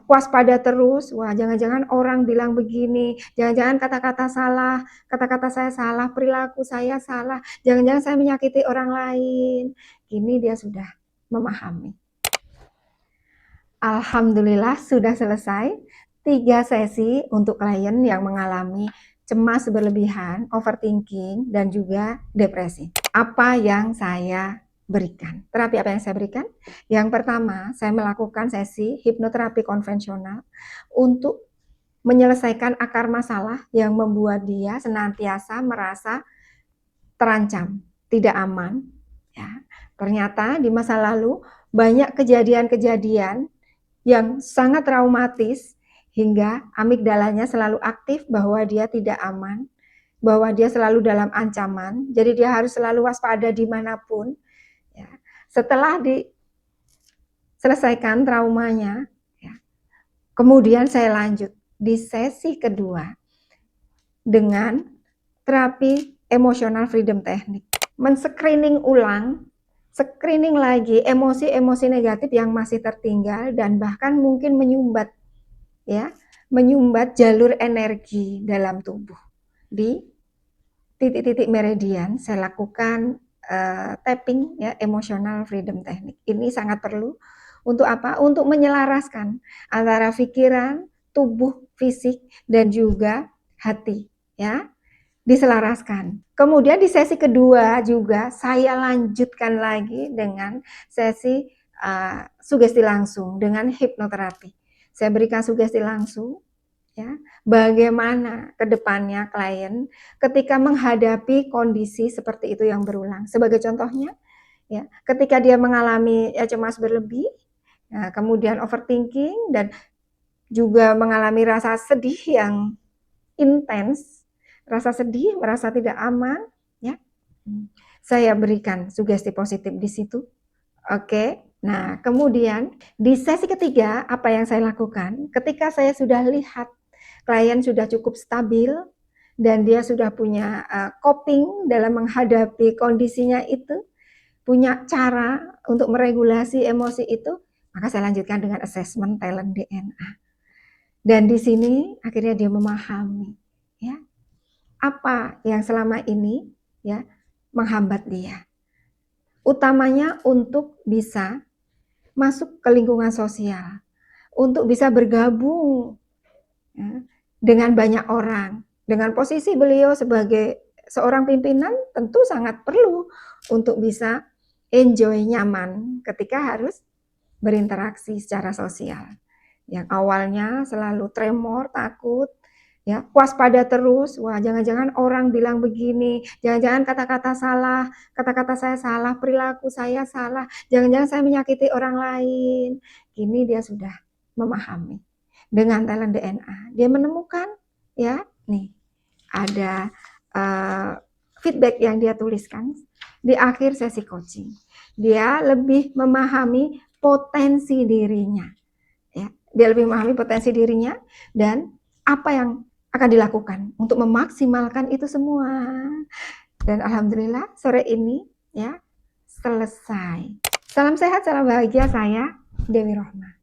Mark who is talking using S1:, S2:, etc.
S1: waspada terus, wah jangan-jangan orang bilang begini, jangan-jangan kata-kata saya salah, perilaku saya salah, jangan-jangan saya menyakiti orang lain. Ini dia sudah memahami. Alhamdulillah sudah selesai 3 sesi untuk klien yang mengalami cemas berlebihan, overthinking, dan juga depresi. Apa yang saya berikan? Terapi apa yang saya berikan? Yang pertama, saya melakukan sesi hipnoterapi konvensional untuk menyelesaikan akar masalah yang membuat dia senantiasa merasa terancam, tidak aman. Ya. Ternyata di masa lalu banyak kejadian-kejadian yang sangat traumatis hingga amigdalanya selalu aktif bahwa dia tidak aman, bahwa dia selalu dalam ancaman, jadi dia harus selalu waspada dimanapun. Ya. Setelah diselesaikan traumanya, ya, kemudian saya lanjut di sesi kedua dengan terapi emotional freedom technique, men-screening ulang, screening lagi emosi-emosi negatif yang masih tertinggal dan bahkan mungkin menyumbat, ya, menyumbat jalur energi dalam tubuh. Di titik-titik meridian saya lakukan tapping, ya, emotional freedom technique. Ini sangat perlu untuk apa? Untuk menyelaraskan antara pikiran, tubuh, fisik dan juga hati, ya. Diselaraskan. Kemudian di sesi kedua juga saya lanjutkan lagi dengan sesi sugesti langsung dengan hipnoterapi. Saya berikan sugesti langsung, ya, bagaimana ke depannya klien ketika menghadapi kondisi seperti itu yang berulang. Sebagai contohnya, ya, ketika dia mengalami cemas berlebih, nah, kemudian overthinking dan juga mengalami rasa sedih yang intens, rasa sedih, merasa tidak aman, ya. Saya berikan sugesti positif di situ. Oke. Nah, kemudian di sesi ketiga apa yang saya lakukan? Ketika saya sudah lihat klien sudah cukup stabil dan dia sudah punya coping dalam menghadapi kondisinya itu, punya cara untuk meregulasi emosi itu, maka saya lanjutkan dengan assessment talent DNA. Dan di sini akhirnya dia memahami, ya, apa yang selama ini, ya, menghambat dia. Utamanya untuk bisa masuk ke lingkungan sosial, untuk bisa bergabung, ya, dengan banyak orang. Dengan posisi beliau sebagai seorang pimpinan tentu sangat perlu untuk bisa enjoy, nyaman ketika harus berinteraksi secara sosial. Yang awalnya selalu tremor, takut, ya, waspada terus, wah jangan-jangan orang bilang begini, jangan-jangan kata-kata saya salah, perilaku saya salah, jangan-jangan saya menyakiti orang lain. Kini dia sudah memahami. Dengan talent DNA, dia menemukan, ya, nih, ada feedback yang dia tuliskan di akhir sesi coaching. Dia lebih memahami potensi dirinya, ya. Dia lebih memahami potensi dirinya dan apa yang akan dilakukan untuk memaksimalkan itu semua. Dan alhamdulillah sore ini, ya, selesai. Salam sehat, salam bahagia, saya Dewi Rohma.